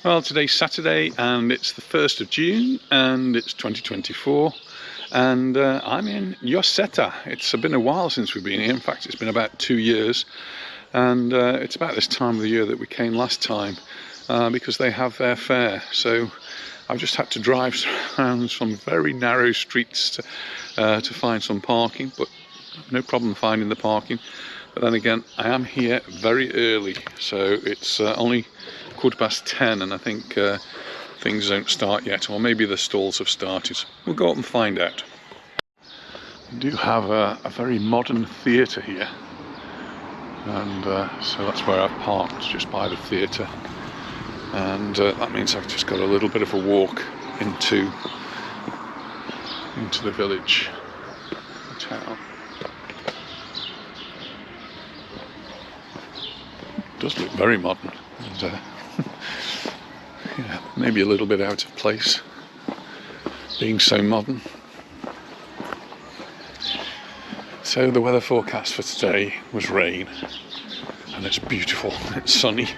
Well, today's Saturday and it's the 1st of June and it's 2024 and I'm in Lloseta. It's been a while since we've been here. In fact, it's been about 2 years, and it's about this time of the year that we came last time because they have their fair. So I've just had to drive around some very narrow streets to find some parking, but no problem finding the parking. But then again, I am here very early, so it's only 10:15 and I think things don't start yet, or maybe the stalls have started. We'll go up and find out. We do have a very modern theatre here, and so that's where I've parked, just by the theatre, and that means I've just got a little bit of a walk into the village, the town. It does look very modern, and yeah, maybe a little bit out of place, being so modern. So the weather forecast for today was rain, and it's beautiful, it's sunny.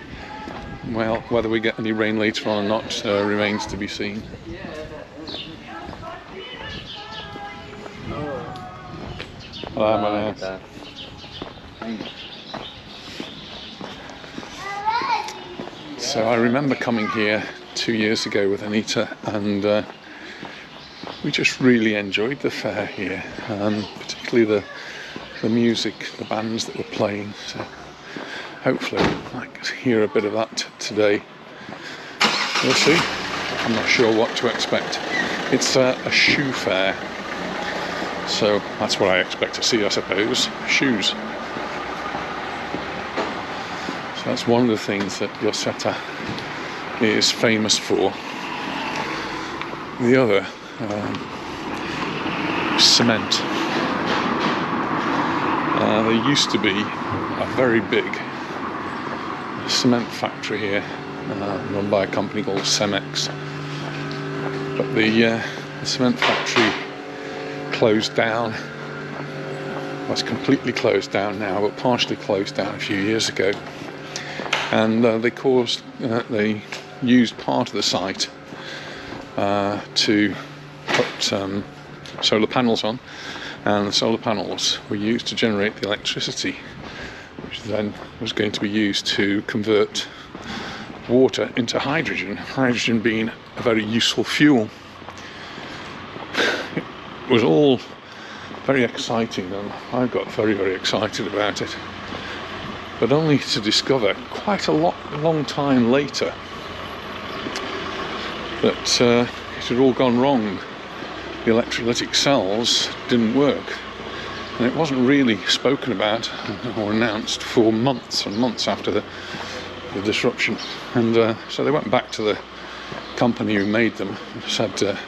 Well, whether we get any rain later on or not remains to be seen. So I remember coming here 2 years ago with Anita, and we just really enjoyed the fair here, particularly the music, the bands that were playing. So hopefully I can hear a bit of that today. We'll see. I'm not sure what to expect. It's a shoe fair, so that's what I expect to see, I suppose. Shoes. So that's one of the things that Lloseta is famous for. The other, cement. There used to be a very big cement factory here, run by a company called Cemex, but the cement factory closed down. Well, it's completely closed down now, but partially closed down a few years ago, and they used part of the site to put solar panels on, and the solar panels were used to generate the electricity, which then was going to be used to convert water into hydrogen, hydrogen being a very useful fuel. It was all very exciting, and I got very, very excited about it, but only to discover quite a long time later that it had all gone wrong. The electrolytic cells didn't work, and it wasn't really spoken about or announced for months and months after the disruption. And so they went back to the company who made them and said,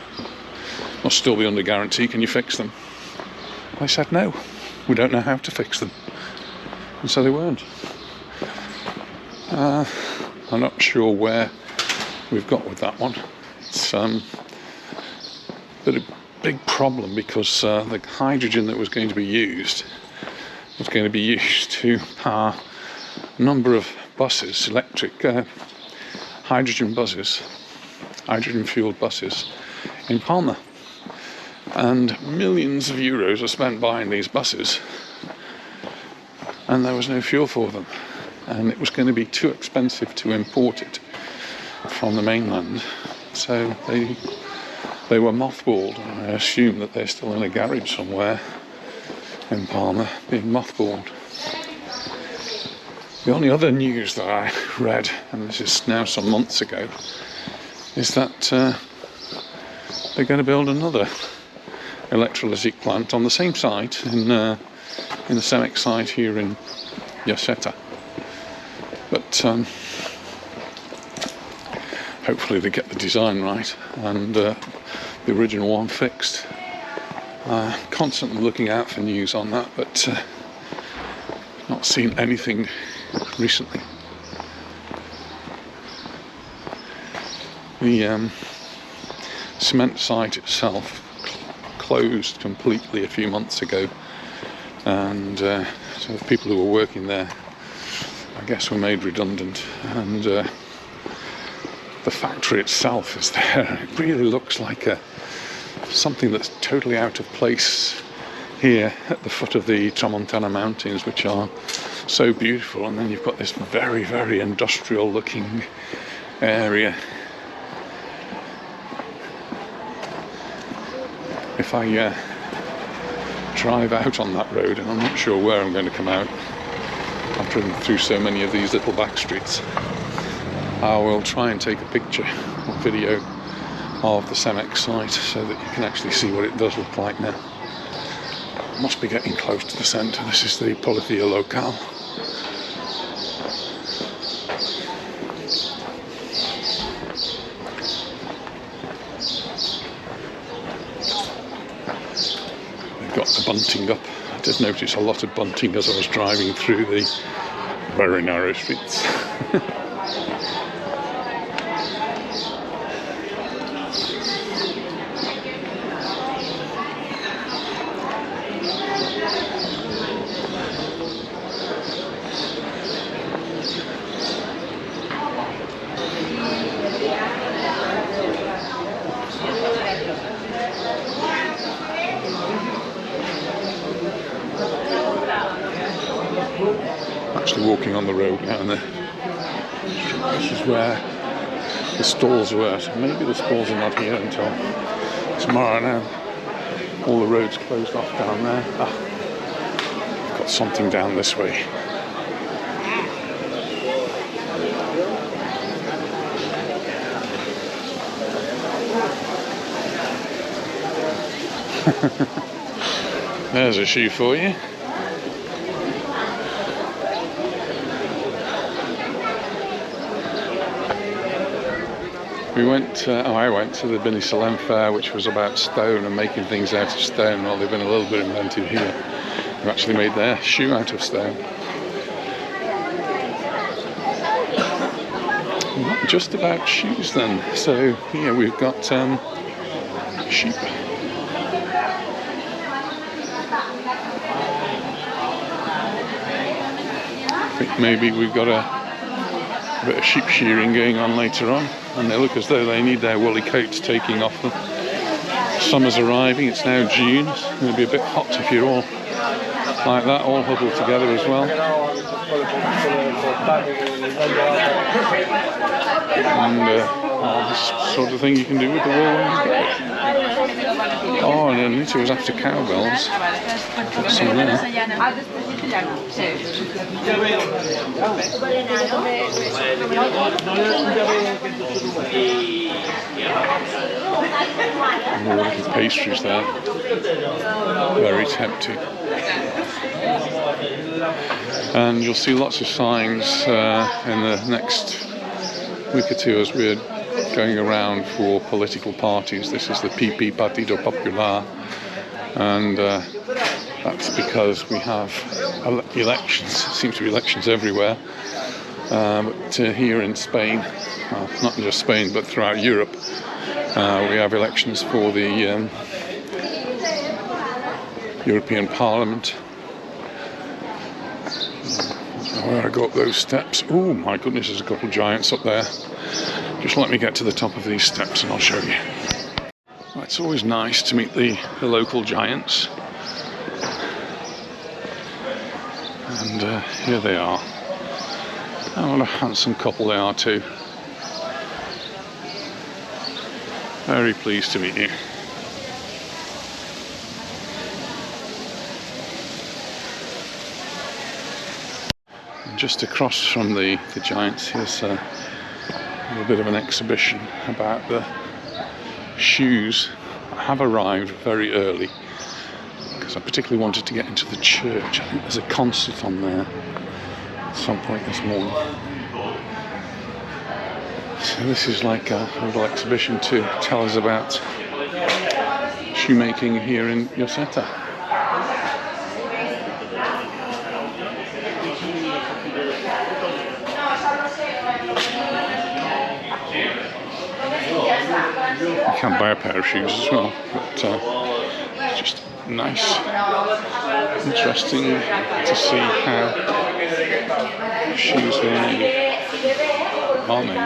must still be under guarantee, can you fix them? I said, no, we don't know how to fix them. And so they weren't. I'm not sure where we've got with that one. It's a big problem, because the hydrogen that was going to be used to power a number of buses, electric hydrogen buses, hydrogen fueled buses in Palma, and millions of euros were spent buying these buses, and there was no fuel for them, and it was going to be too expensive to import it from the mainland, so they were mothballed. I assume that they're still in a garage somewhere in Palma, being mothballed. The only other news that I read, and this is now some months ago, is that they're going to build another electrolytic plant on the same site, in the Cemex site here in Lloseta. But hopefully they get the design right and the original one fixed. Constantly looking out for news on that, but not seen anything recently. The cement site itself closed completely a few months ago, and so the people who were working there, I guess, were made redundant, and the factory itself is there. It really looks like something that's totally out of place here at the foot of the Tramontana Mountains, which are so beautiful. And then you've got this very, very industrial looking area. If I drive out on that road, and I'm not sure where I'm going to come out, I've driven through so many of these little back streets, I will try and take a picture or video of the Cemex site so that you can actually see what it does look like now. Must be getting close to the centre. This is the Policía Local. They've got the bunting up. I did notice a lot of bunting as I was driving through the very narrow streets. Actually walking on the road now, and this is where the stalls were. So maybe the stalls are not here until tomorrow now. All the roads closed off down there. I've got something down this way. There's a shoe for you. I went to the Bini Salem fair, which was about stone and making things out of stone. Well, they've been a little bit inventive here. They've actually made their shoe out of stone. Not just about shoes then. So here we've got sheep. I think maybe we've got a bit of sheep shearing going on later on, and they look as though they need their woolly coats taking off them. Summer's arriving, it's now June. It's going to be a bit hot if you're all like that, all huddled together as well. And this sort of thing you can do with the wool. Oh, and Anita was after cowbells. Got some there. More little pastries there. Very tempting. And you'll see lots of signs in the next week or two as we're going around for political parties. This is the PP, Partido Popular, and that's because we have elections. It seems to be elections everywhere. But here in Spain, not just Spain but throughout Europe, we have elections for the European Parliament. Where I go up those steps. Oh my goodness, there's a couple of giants up there. Just let me get to the top of these steps and I'll show you. Well, it's always nice to meet the local giants. And here they are. Oh, what a handsome couple they are too. Very pleased to meet you. Just across from the giants, here's a little bit of an exhibition about the shoes that have arrived very early, because I particularly wanted to get into the church. I think there's a concert on there at some point this morning. So this is like a little exhibition to tell us about shoemaking here in Lloseta. You can buy a pair of shoes as well, but it's just nice, interesting to see how shoes are made. barmaid.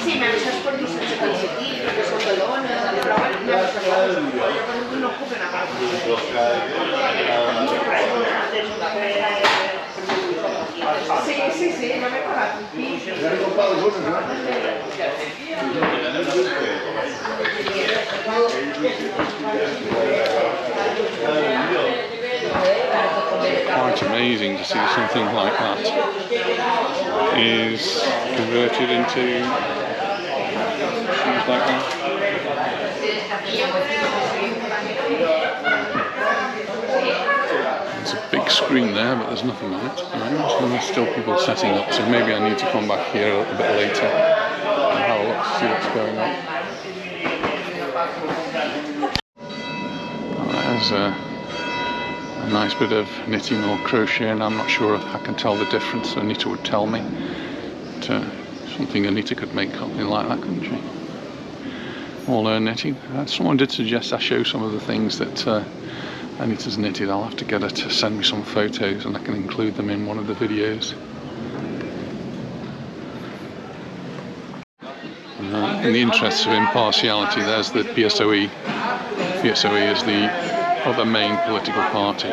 Sí, me avisas por tus chiquititos, que son pelones, pero bueno, me avisas por no ocupen aparte. Sí, no me pagas. Quite amazing to see something like that is converted into things like that. There's a big screen there, but there's nothing on it. So there's still people setting up, so maybe I need to come back here a little bit later and have a look to see what's going on. There's a nice bit of knitting or crocheting. I'm not sure if I can tell the difference. Anita would tell me. But, something Anita could make something like that, couldn't she? All her knitting. Someone did suggest I show some of the things that Anita's knitted. I'll have to get her to send me some photos and I can include them in one of the videos. In the interests of impartiality, there's the PSOE. PSOE is the other main political party.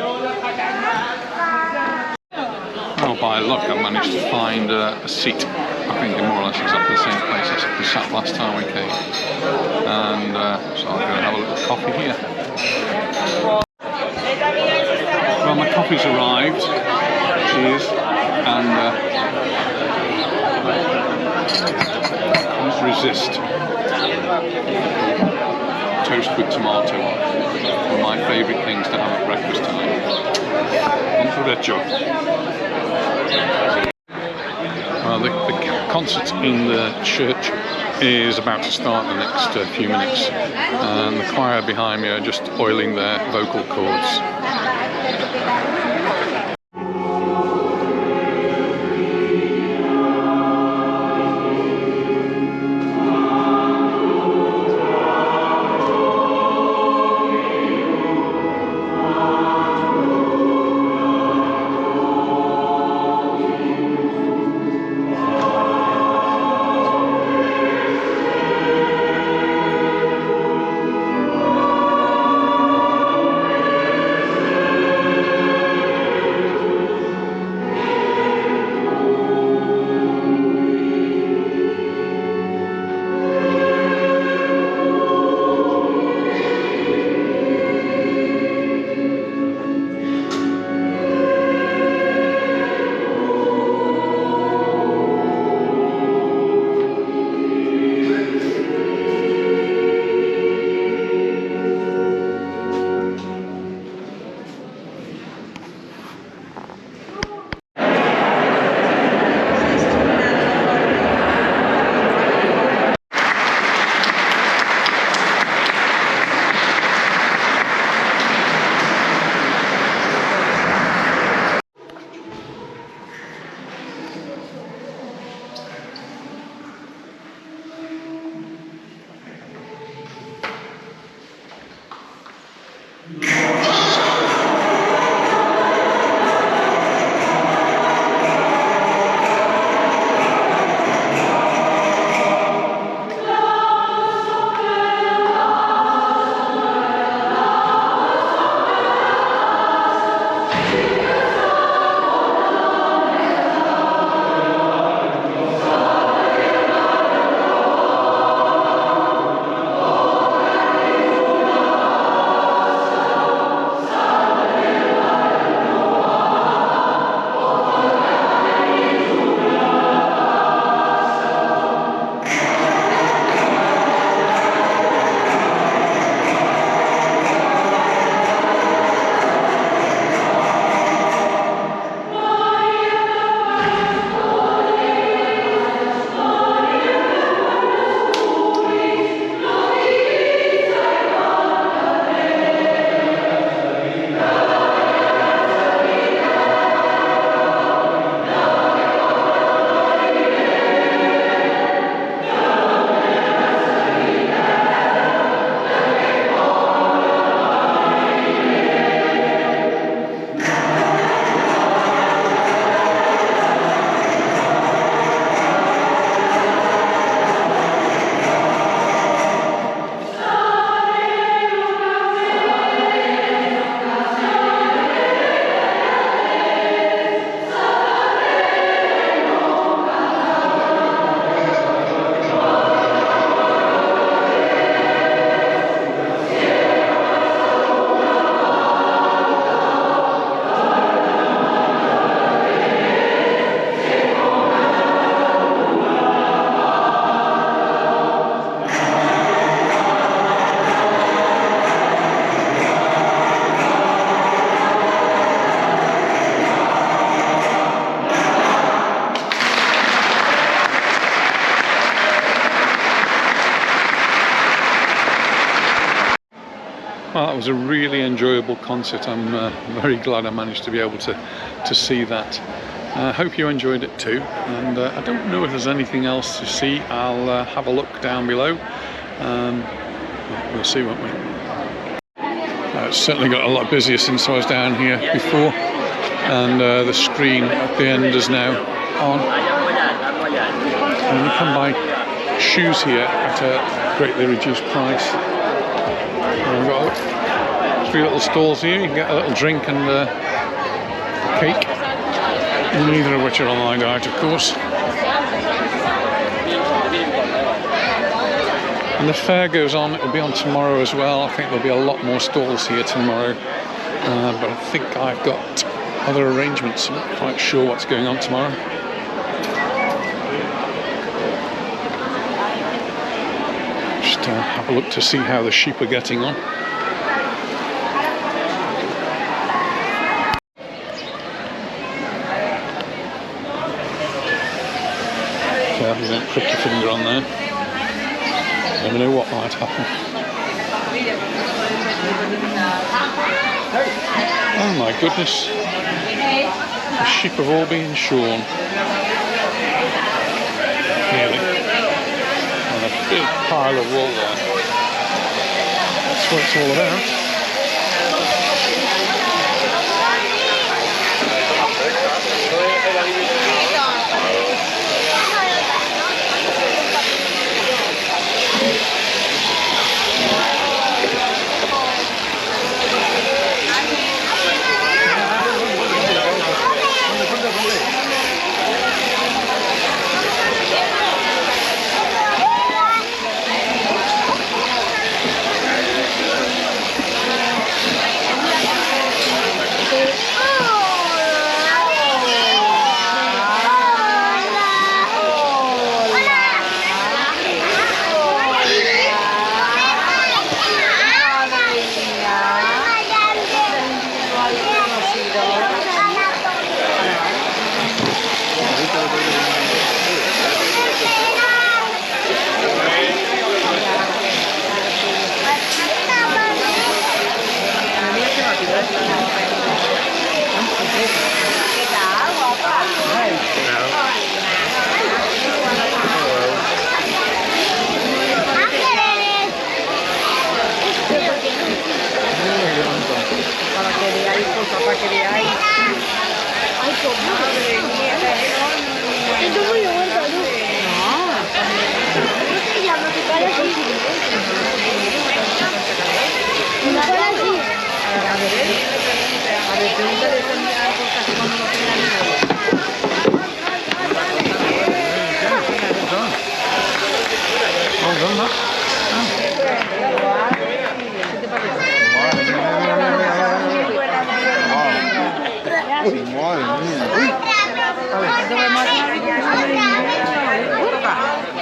Oh, by luck I managed to find a seat, I think in more or less exactly the same place as we sat last time we came. And so I'm going to have a little coffee here. Well, my coffee's arrived. Cheers. And can't resist toast with tomato. One of my favourite things to have at breakfast time. Bon provecho. Well, the concert in the church is about to start in the next few minutes, and the choir behind me are just oiling their vocal cords. that was a really enjoyable concert. I'm very glad I managed to be able to see that. I hope you enjoyed it too, and I don't know if there's anything else to see. I'll have a look down below. We'll see, won't we? It's certainly got a lot busier since I was down here before, and the screen at the end is now on. And you can buy shoes here at a greatly reduced price. We've got 3 little stalls here. You can get a little drink and a cake, neither of which are online out, of course. And the fair goes on. It will be on tomorrow as well. I think there'll be a lot more stalls here tomorrow, but I think I've got other arrangements. I'm not quite sure what's going on tomorrow. Just have a look to see how the sheep are getting on. Careful, don't prick your finger on there. Never know what might happen. Oh my goodness. The sheep have all been shorn. Nearly. And a big pile of wool there. That's what it's all about.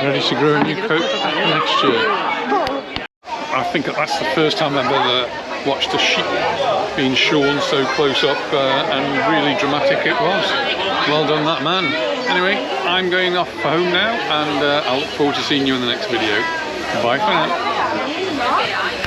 Ready to grow a new coat next year. I think that's the first time I've ever watched a sheep being shorn so close up, and really dramatic it was. Well done, that man. Anyway, I'm going off home now, and I'll look forward to seeing you in the next video. Bye for now.